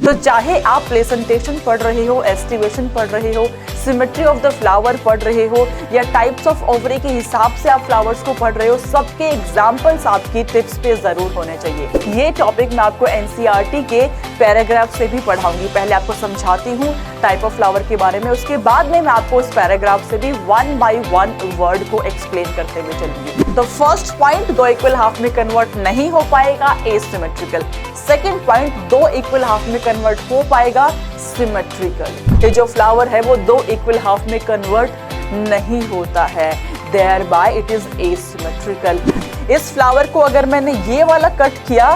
तो चाहे आप प्लेसेंटेशन पढ़ रहे हो, एस्टिवेशन पढ़ रहे हो, सिमेट्री ऑफ द फ्लावर पढ़ रहे हो या टाइप्स ऑफ ओवरी के हिसाब से आप फ्लावर्स को पढ़ रहे हो, सबके एग्जाम्पल्स आपकी टिप्स पे जरूर होने चाहिए। ये टॉपिक मैं आपको एनसीईआरटी के पैराग्राफ से भी पढ़ाऊंगी। पहले आपको समझाती हूँ टाइप ऑफ फ्लावर के बारे में, उसके बाद में मैं आपको उस पैराग्राफ से भी 1 बाय 1 वर्ड को एक्सप्लेन करते हुए चलूंगी। तो फर्स्ट पॉइंट, 2 इक्वल हाफ में कन्वर्ट नहीं हो पाएगा, asymmetrical. Second point, 2 equal half में कन्वर्ट हो पाएगा, सिमेट्रिकल। ये जो फ्लावर है वो 2 इक्वल हाफ में कन्वर्ट नहीं होता है, thereby it is asymmetrical। इस फ्लावर को अगर मैंने ये वाला कट किया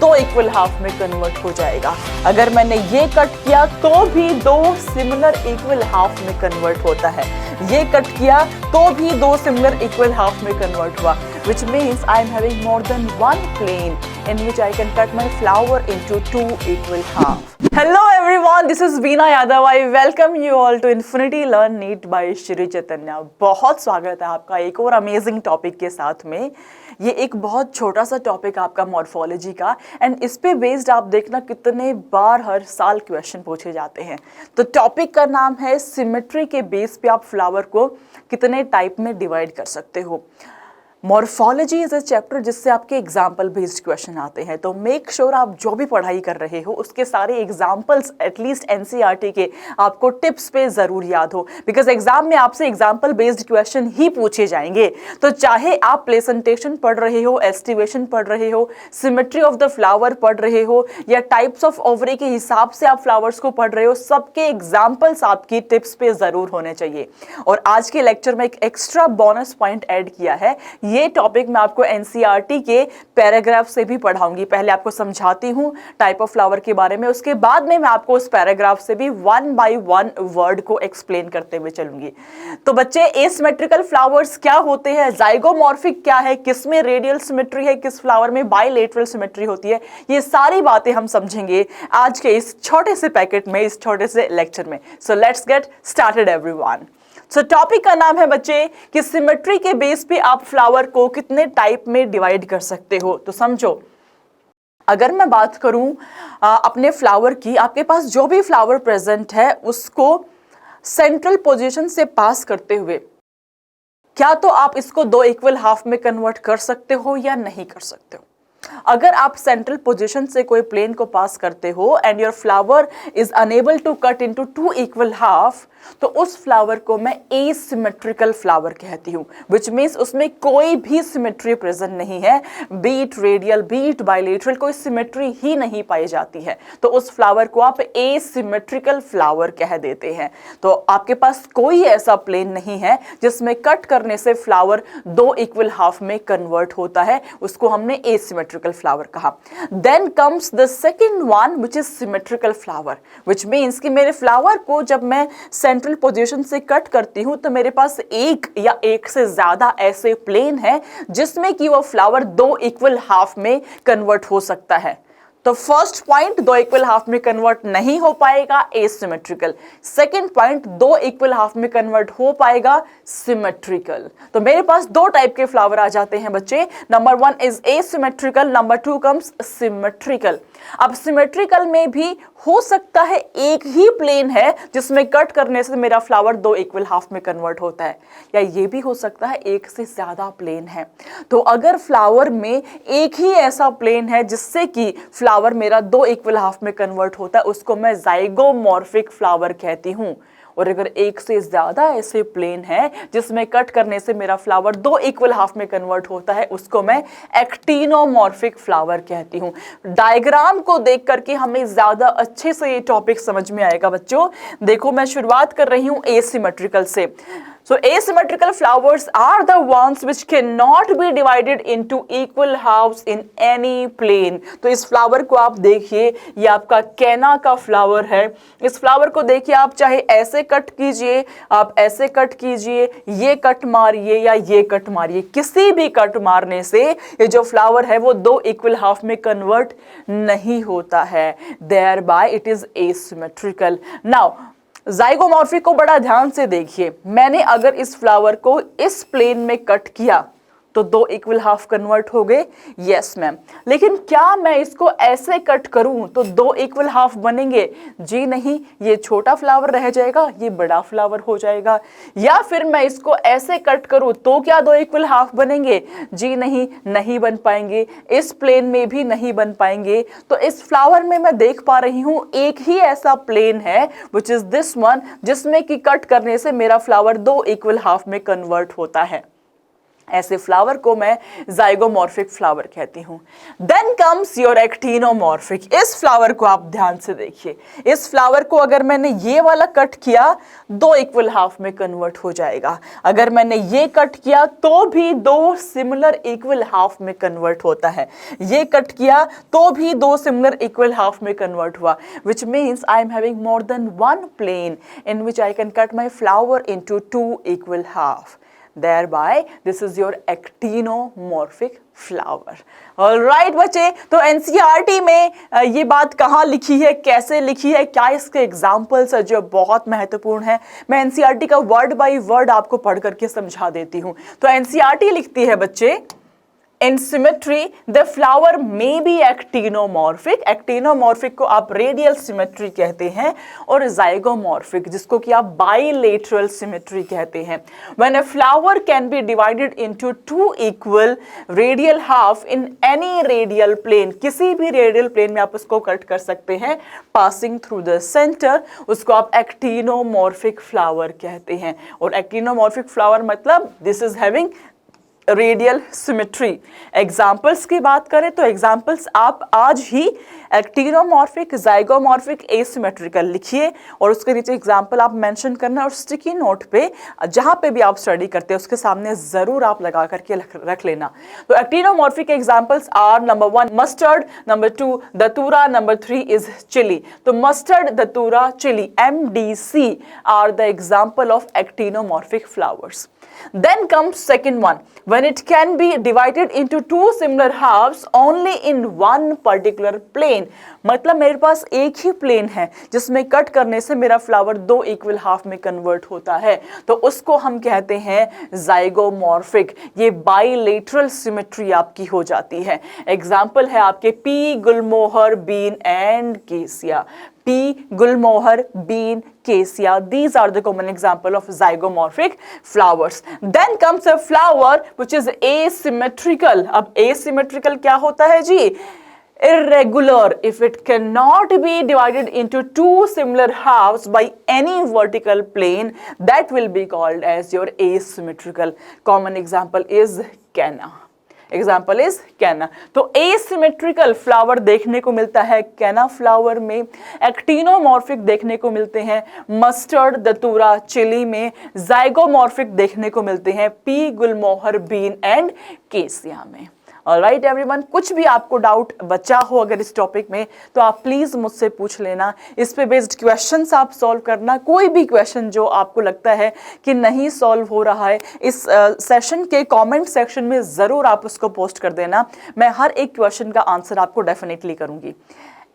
2 इक्वल हाफ में कन्वर्ट हो जाएगा। अगर मैंने ये कट किया तो भी 2 सिमिलर इक्वल हाफ में कन्वर्ट होता है। ये कट किया तो भी 2 सिमिलर इक्वल हाफ में कन्वर्ट हुआ, which means I am having more than one plane in which I can cut my flower into 2 equal half. Hello everyone, this is Veena Yadav. I welcome you all to Infinity Learn NEET by Shri Chaitanya. बहुत स्वागत है आपका एक और amazing topic के साथ में। ये एक बहुत छोटा सा टॉपिक आपका मॉर्फोलॉजी का, एंड इस पे बेस्ड आप देखना कितने बार हर साल क्वेश्चन पूछे जाते हैं। तो टॉपिक का नाम है सिमेट्री के बेस पे आप फ्लावर को कितने टाइप में डिवाइड कर सकते हो। मॉर्फोलॉजी इज अ चैप्टर जिससे आपके एग्जाम्पल बेस्ड क्वेश्चन आते हैं। तो मेक श्योर आप जो भी पढ़ाई कर रहे हो उसके सारे एग्जाम्पल्स एटलीस्ट एनसीईआरटी के आपको टिप्स पे जरूर याद हो, बिकॉज एग्जाम में आपसे एग्जाम्पल बेस्ड क्वेश्चन ही पूछे जाएंगे। तो चाहे आप प्लेसेंटेशन पढ़ रहे हो, एस्टिवेशन पढ़ रहे हो, सिमेट्री ऑफ द फ्लावर पढ़ रहे हो या टाइप्स ऑफ ओवरी के हिसाब से आप फ्लावर्स को पढ़ रहे हो, सबके एग्जाम्पल्स आपकी टिप्स पे जरूर होने चाहिए। और आज के लेक्चर में एक एक्स्ट्रा बोनस पॉइंट ऐड किया है। ये टॉपिक मैं आपको एनसीईआरटी के पैराग्राफ से भी पढ़ाऊंगी। पहले आपको समझाती हूँ टाइप ऑफ फ्लावर के बारे में, उसके बाद में मैं आपको उस पैराग्राफ से भी 1 बाय 1 वर्ड को एक्सप्लेन करते हुए चलूंगी। तो बच्चे, एसिमेट्रिकल फ्लावर्स क्या होते हैं, जाइगोमॉर्फिक क्या है, किस में रेडियल सिमेट्री है, किस फ्लावर में बाइलेटरल सिमेट्री होती है, ये सारी बातें हम समझेंगे आज के इस छोटे से पैकेट में, इस छोटे से लेक्चर में। So let's get started everyone. So topic का नाम है बच्चे कि सिमेट्री के बेस पे आप फ्लावर को कितने टाइप में डिवाइड कर सकते हो। तो समझो, अगर मैं बात करूं अपने फ्लावर की, आपके पास जो भी फ्लावर प्रेजेंट है उसको सेंट्रल पोजीशन से पास करते हुए क्या तो आप इसको 2 इक्वल हाफ में कन्वर्ट कर सकते हो या नहीं कर सकते हो। अगर आप सेंट्रल पोजीशन से कोई प्लेन को पास करते हो and your flower is unable to cut into 2 equal half, तो उस फ्लावर को मैं एसिमेट्रिकल फ्लावर कहती हूँ, विच मीन्स उसमें कोई भी सिमेट्री प्रेजेंट नहीं है, बीट रेडियल बीट बाइलेटरल, कोई सिमेट्री ही नहीं पाई जाती है। तो उस फ्लावर को आप एसिमेट्रिकल फ्लावर कह देते हैं। तो आपके पास कोई ऐसा प्लेन नहीं है जिसमें कट करने से फ्लावर 2 इक्वल हाफ में कन्वर्ट होता है, उसको हमने एसिमेट्रिकल फ्लावर कहा। Then comes the second one which is symmetrical flower, which means कि मेरे फ्लावर को जब मैं सेंट्रल पोजीशन से कट करती हूं तो मेरे पास एक या एक से ज्यादा ऐसे प्लेन है जिसमें कि वो फ्लावर 2 इक्वल हाफ में कन्वर्ट हो सकता है। तो फर्स्ट पॉइंट, 2 इक्वल हाफ में कन्वर्ट नहीं हो पाएगा, asymmetrical. Second point, 2 equal half में कन्वर्ट हो पाएगा, सिमेट्रिकल। तो मेरे पास 2 टाइप के फ्लावर आ जाते हैं बच्चे। Number 1 is asymmetrical, number 2 comes symmetrical. अब सिमेट्रिकल में भी हो सकता है एक ही प्लेन है जिसमें कट करने से मेरा फ्लावर 2 इक्वल हाफ में कन्वर्ट होता है, या ये भी हो सकता है एक से ज्यादा प्लेन है। तो अगर फ्लावर में एक ही ऐसा प्लेन है जिससे कि फ्लावर मेरा 2 इक्वल हाफ में कन्वर्ट होता है, उसको मैं जाइगोमॉर्फिक फ्लावर कहती हूं। और अगर एक से ज्यादा ऐसे प्लेन है जिसमें कट करने से मेरा फ्लावर 2 इक्वल हाफ में कन्वर्ट होता है, उसको मैं एक्टिनोमॉर्फिक फ्लावर कहती हूँ। डायग्राम को देख करके हमें ज्यादा अच्छे से ये टॉपिक समझ में आएगा बच्चों। देखो, मैं शुरुआत कर रही हूँ एसिमेट्रिकल से। So asymmetrical flowers are the ones which cannot be divided into equal halves in any plane। तो इस फ्लावर को आप देखिए, ये आपका कैना का फ्लावर है। इस फ्लावर को देखिए, आप चाहे ऐसे कट कीजिए, आप ऐसे कट कीजिए, ये कट मारिए या ये कट मारिए, किसी भी कट मारने से ये जो फ्लावर है वो 2 इक्वल हाफ में कन्वर्ट नहीं होता है, thereby it is asymmetrical। Now zygomorphic को बड़ा ध्यान से देखिए। मैंने अगर इस फ्लावर को इस प्लेन में कट किया तो 2 इक्वल हाफ कन्वर्ट हो गए, यस मैम। लेकिन क्या मैं इसको ऐसे कट करूं तो 2 इक्वल हाफ बनेंगे? जी नहीं, ये छोटा फ्लावर रह जाएगा, ये बड़ा फ्लावर हो जाएगा। या फिर मैं इसको ऐसे कट करूं तो क्या 2 इक्वल हाफ बनेंगे? जी नहीं, नहीं बन पाएंगे, इस प्लेन में भी नहीं बन पाएंगे। तो इस फ्लावर में मैं देख पा रही हूं एक ही ऐसा प्लेन है विच इज दिस वन, जिसमें कि कट करने से मेरा फ्लावर 2 इक्वल हाफ में कन्वर्ट होता है। ऐसे फ्लावर को मैं जाइगोमॉर्फिक फ्लावर कहती हूं। Then comes your actinomorphic. इस फ्लावर को आप ध्यान से देखिए। इस फ्लावर को अगर मैंने ये वाला कट किया 2 इक्वल हाफ में कन्वर्ट हो जाएगा। अगर मैंने ये कट किया तो भी 2 सिमिलर इक्वल हाफ में कन्वर्ट होता है। ये कट किया तो भी 2 सिमिलर इक्वल हाफ में कन्वर्ट हुआ, which means I am having more than 1 plane in which I can cut my flower into 2 equal half. Thereby, this is your actinomorphic flower. Alright बच्चे, तो NCERT में ये बात कहाँ लिखी है, कैसे लिखी है, क्या इसके एग्जाम्पल्स है जो बहुत महत्वपूर्ण है। मैं NCERT का वर्ड बाय वर्ड आपको पढ़ करके समझा देती हूँ। तो NCERT लिखती है बच्चे, In symmetry, the flower may be actinomorphic. Actinomorphic को आप radial symmetry कहते हैं, और zygomorphic जिसको कि आप bilateral symmetry कहते हैं। When a flower can be divided into 2 equal radial half in any radial plane, किसी भी radial plane में आप उसको कट कर सकते हैं passing through the center, उसको आप actinomorphic flower कहते हैं। और actinomorphic flower मतलब this is having radial symmetry. Examples की बात करें तो एग्जाम्पल्स आप आज ही एक्टिनोमॉर्फिक, जाइगोमॉर्फिक, एसिमेट्रिकल लिखिए और उसके नीचे एग्जाम्पल आप मेंशन करना, और स्टिकी नोट पे जहां पे भी आप स्टडी करते हैं उसके सामने जरूर आप लगा करके रख लेना। तो actinomorphic examples are number 1 mustard, number 2 datura, number 3 is chili. तो mustard, datura, chili, MDC are the example of actinomorphic flowers. Then comes second one, when it can be divided into 2 similar halves only in one particular plane। मतलब मेरे पास एक ही plane है जिसमें cut करने से मेरा flower 2 equal half में convert होता है, तो उसको हम कहते हैं जाइगोमॉर्फिक। ये बाइलेटरल सिमेट्री आपकी हो जाती है। एग्जाम्पल है आपके पी, गुलमोहर, बीन एंड केसिया। Pea, gulmohar, bean, cassia. These are the common example of zygomorphic flowers. Then comes a flower which is asymmetrical. अब asymmetrical क्या होता है जी? Irregular. If it cannot be divided into 2 similar halves by any vertical plane, that will be called as your asymmetrical. Common example is canna. Example is कैना। तो asymmetrical flower देखने को मिलता है कैना फ्लावर में, एक्टिनोमॉर्फिक देखने को मिलते हैं मस्टर्ड, दतूरा, चिली में, जाइगोमॉर्फिक देखने को मिलते हैं पी, गुलमोहर, बीन एंड केसिया में। ऑलराइट एवरीवन, कुछ भी आपको डाउट बचा हो अगर इस टॉपिक में तो आप प्लीज मुझसे पूछ लेना। इस पे बेस्ड क्वेश्चंस आप सॉल्व करना। कोई भी क्वेश्चन जो आपको लगता है कि नहीं सॉल्व हो रहा है, इस सेशन के कमेंट सेक्शन में ज़रूर आप उसको पोस्ट कर देना। मैं हर एक क्वेश्चन का आंसर आपको डेफिनेटली करूँगी।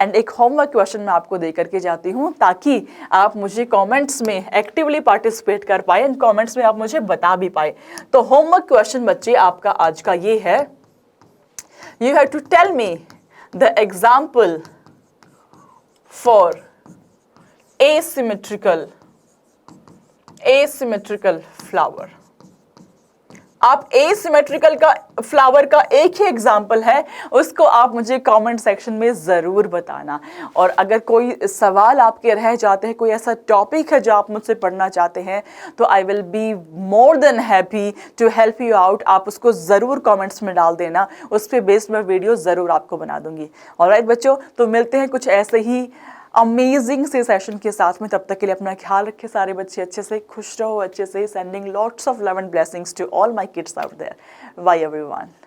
एंड एक होमवर्क क्वेश्चन मैं आपको दे करके जाती हूँ ताकि आप मुझे कमेंट्स में एक्टिवली पार्टिसिपेट कर पाए एंड कमेंट्स में आप मुझे बता भी पाए। तो होमवर्क क्वेश्चन बच्चे आपका आज का ये है, you have to tell me the example for asymmetrical flower। आप एसिमेट्रिकल का फ्लावर का एक ही एग्जाम्पल है, उसको आप मुझे कमेंट सेक्शन में ज़रूर बताना। और अगर कोई सवाल आपके रह जाते हैं, कोई ऐसा टॉपिक है जो आप मुझसे पढ़ना चाहते हैं, तो I will be more than happy to help you out. आप उसको ज़रूर कमेंट्स में डाल देना, उस पर बेस्ड मैं वीडियो ज़रूर आपको बना दूंगी। ऑलराइट बच्चों, तो मिलते हैं कुछ ऐसे ही अमेजिंग से सेशन के साथ में। तब तक के लिए अपना ख्याल रखें सारे बच्चे, अच्छे से खुश रहो, अच्छे से। Sending lots of love and blessings to all my kids out there. Bye everyone.